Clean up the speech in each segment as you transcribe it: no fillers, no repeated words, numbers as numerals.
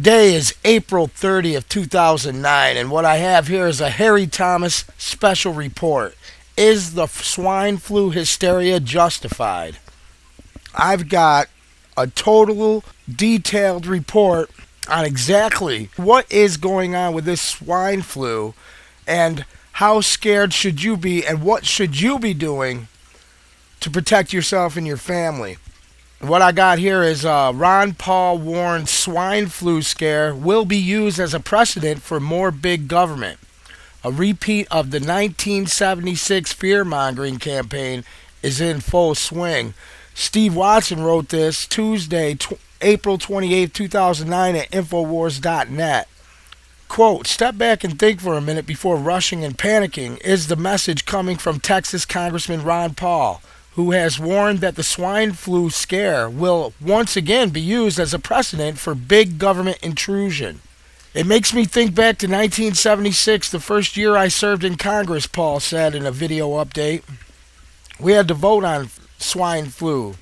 Today is April 30th, 2009, and what I have here is a Harry Thomas special report. Is the swine flu hysteria justified? I've got a total detailed report on exactly what is going on with this swine flu and how scared should you be and what should you be doing to protect yourself and your family. What I got here is Ron Paul warned swine flu scare will be used as a precedent for more big government. A repeat of the 1976 fear-mongering campaign is in full swing. Steve Watson wrote this Tuesday, April 28, 2009 at Infowars.net. Quote, "Step back and think for a minute before rushing and panicking," is the message coming from Texas Congressman Ron Paul, who has warned that the swine flu scare will once again be used as a precedent for big government intrusion. "It makes me think back to 1976, the first year I served in Congress," Paul said in a video update. "We had to vote on swine flu.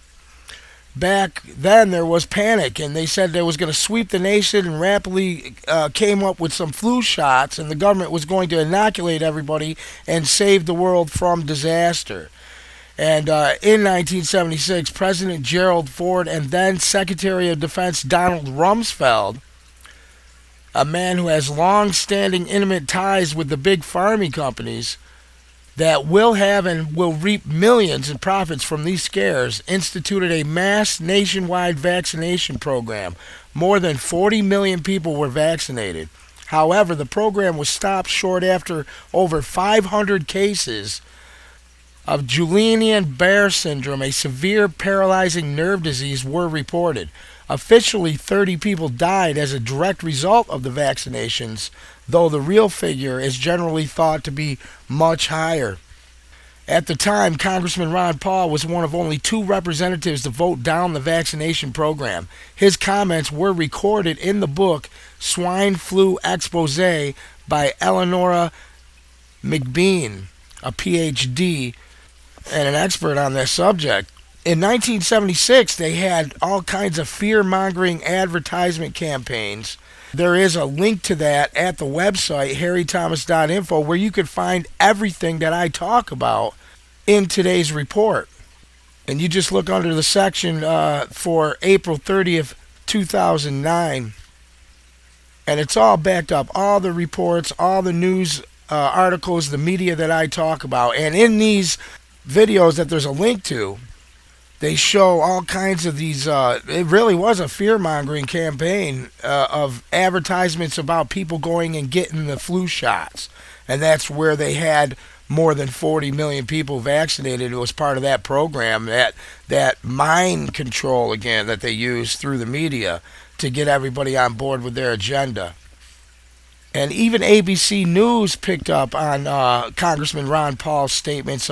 Back then there was panic, and they said they was going to sweep the nation and rapidly came up with some flu shots, and the government was going to inoculate everybody and save the world from disaster." And in 1976, President Gerald Ford and then Secretary of Defense Donald Rumsfeld, a man who has long-standing intimate ties with the big pharma companies that will have and will reap millions in profits from these scares, instituted a mass nationwide vaccination program. More than 40 million people were vaccinated. However, the program was stopped short after over 500 cases of Guillain-Barré syndrome, a severe paralyzing nerve disease, were reported. Officially, 30 people died as a direct result of the vaccinations, though the real figure is generally thought to be much higher. At the time, Congressman Ron Paul was one of only 2 representatives to vote down the vaccination program. His comments were recorded in the book Swine Flu Expose by Eleanor McBean, a PhD and an expert on this subject. In 1976, they had all kinds of fear-mongering advertisement campaigns. There is a link to that at the website, harrythomas.info, where you can find everything that I talk about in today's report. And you just look under the section for April 30th, 2009, and it's all backed up. All the reports, all the news articles, the media that I talk about. And in these videos that there's a link to, they show all kinds of these, it really was a fear-mongering campaign of advertisements about people going and getting the flu shots. And that's where they had more than 40 million people vaccinated. It was part of that program, that mind control, again, that they used through the media to get everybody on board with their agenda. And even ABC News picked up on Congressman Ron Paul's statements.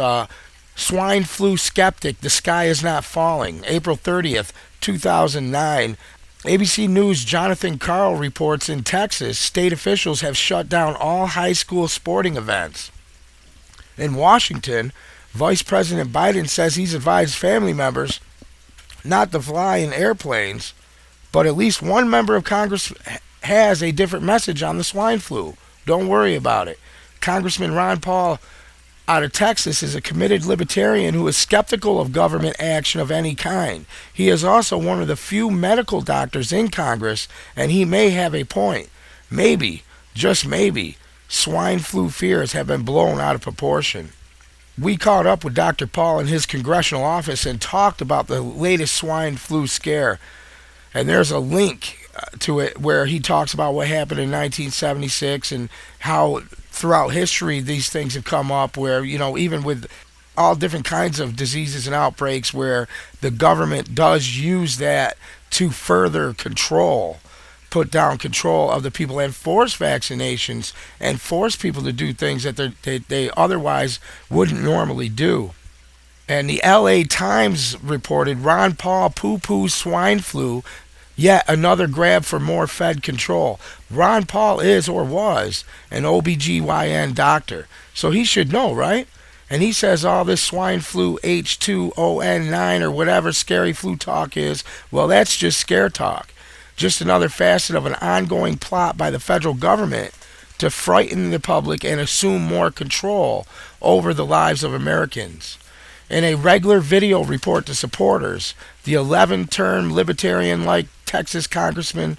Swine flu skeptic, the sky is not falling. April 30th, 2009. ABC News' Jonathan Carl reports in Texas, state officials have shut down all high school sporting events. In Washington, Vice President Biden says he's advised family members not to fly in airplanes, but at least one member of Congress has a different message on the swine flu. Don't worry about it. Congressman Ron Paul out of Texas is a committed libertarian who is skeptical of government action of any kind. He is also one of the few medical doctors in Congress, and he may have a point. Maybe, just maybe, swine flu fears have been blown out of proportion. We caught up with Dr. Paul in his congressional office and talked about the latest swine flu scare. And there's a link to it where he talks about what happened in 1976 and how throughout history these things have come up where, you know, even with all different kinds of diseases and outbreaks where the government does use that to further control, put down control of the people and force vaccinations and force people to do things that they otherwise wouldn't normally do. And the LA Times reported Ron Paul poo-poos swine flu, yet another grab for more Fed control. Ron Paul is or was an OBGYN doctor, so he should know, right? And he says all this swine flu H2ON9 or whatever scary flu talk is, well, that's just scare talk. just another facet of an ongoing plot by the federal government to frighten the public and assume more control over the lives of Americans. In a regular video report to supporters, the 11-term libertarian-like Texas congressman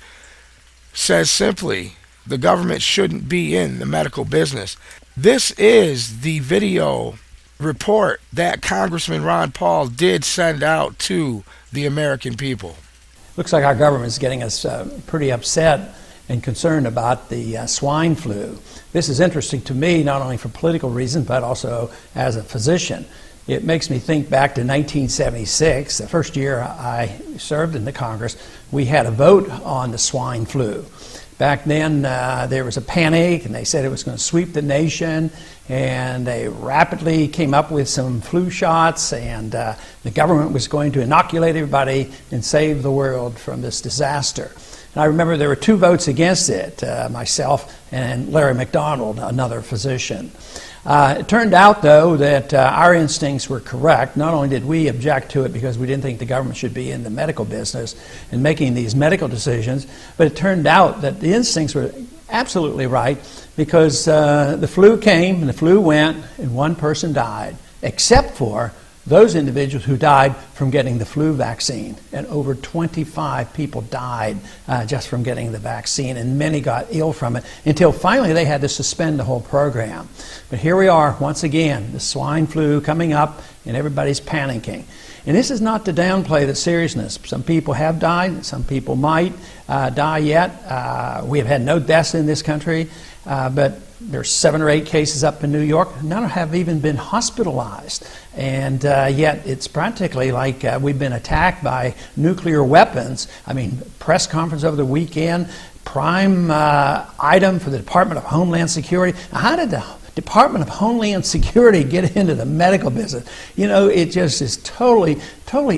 says simply, the government shouldn't be in the medical business. This is the video report that Congressman Ron Paul did send out to the American people. Looks like our government is getting us pretty upset and concerned about the swine flu. This is interesting to me, not only for political reasons, but also as a physician. It makes me think back to 1976, the first year I served in the Congress. We had a vote on the swine flu. Back then, there was a panic, and they said it was going to sweep the nation, and they rapidly came up with some flu shots, and the government was going to inoculate everybody and save the world from this disaster. And I remember there were 2 votes against it, myself and Larry McDonald, another physician. It turned out, though, that our instincts were correct. Not only did we object to it because we didn't think the government should be in the medical business and making these medical decisions, but it turned out that the instincts were absolutely right because the flu came and the flu went and 1 person died, except for those individuals who died from getting the flu vaccine. And over 25 people died just from getting the vaccine, and many got ill from it until finally they had to suspend the whole program. But here we are once again, the swine flu coming up, and everybody's panicking. And this is not to downplay the seriousness. Some people have died, some people might die yet. We have had no deaths in this country, but there's 7 or 8 cases up in New York. None have even been hospitalized. And yet it's practically like we've been attacked by nuclear weapons. I mean, press conference over the weekend, prime item for the Department of Homeland Security. Now, how did the Department of Homeland Security get into the medical business? You know, it just is totally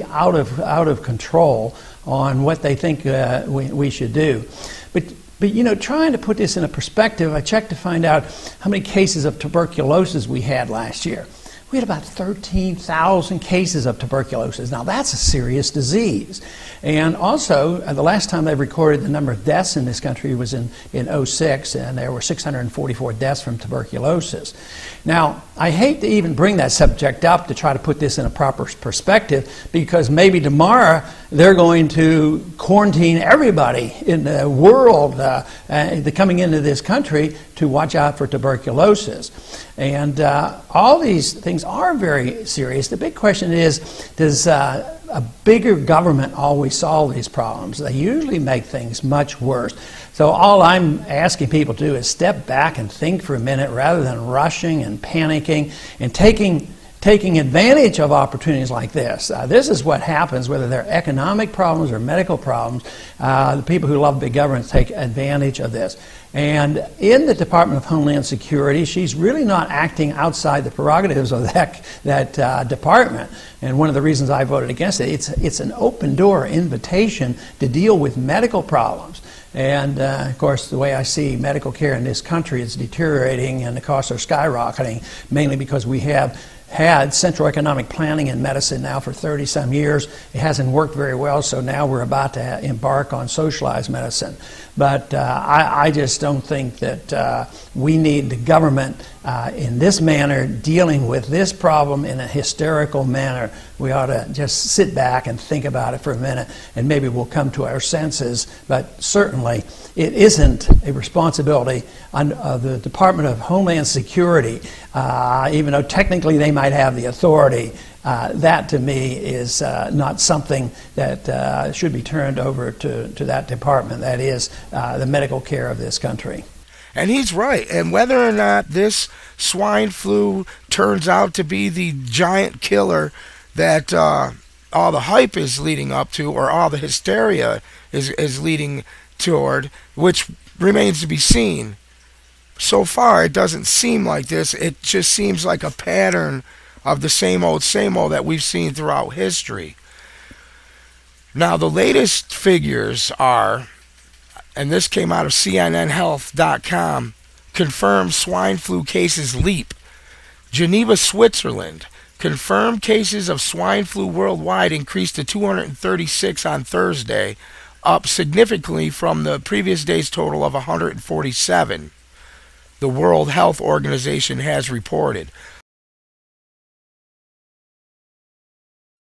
out of control on what they think we should do. But you know, trying to put this in a perspective, I checked to find out how many cases of tuberculosis we had last year. We had about 13,000 cases of tuberculosis. Now, that's a serious disease. And also, the last time they recorded the number of deaths in this country was in 06, and there were 644 deaths from tuberculosis. Now, I hate to even bring that subject up to try to put this in a proper perspective, because maybe tomorrow they're going to quarantine everybody in the world coming into this country to watch out for tuberculosis. And all these things are very serious. The big question is, does a bigger government always solve these problems? They usually make things much worse. So all I'm asking people to do is step back and think for a minute rather than rushing and panicking and taking advantage of opportunities like this. This is what happens, whether they're economic problems or medical problems. The people who love big government take advantage of this. And in the Department of Homeland Security, she's really not acting outside the prerogatives of that department. And one of the reasons I voted against it, it's an open-door invitation to deal with medical problems. And, of course, the way I see medical care in this country is deteriorating and the costs are skyrocketing, mainly because we have had central economic planning in medicine now for 30-some years. It hasn't worked very well, so now we're about to embark on socialized medicine. But I just don't think that we need the government in this manner dealing with this problem in a hysterical manner. We ought to just sit back and think about it for a minute, and maybe we'll come to our senses. But certainly it isn't a responsibility of the Department of Homeland Security, even though technically they might have the authority. That, to me, is not something that should be turned over to that department. That is the medical care of this country. And he's right. And whether or not this swine flu turns out to be the giant killer that all the hype is leading up to, or all the hysteria is leading toward, which remains to be seen. So far, it doesn't seem like this. It just seems like a pattern of the same old that we've seen throughout history. Now, the latest figures are, and this came out of CNNHealth.com, confirmed swine flu cases leap. Geneva, Switzerland. Confirmed cases of swine flu worldwide increased to 236 on Thursday, up significantly from the previous day's total of 147. The World Health Organization has reported.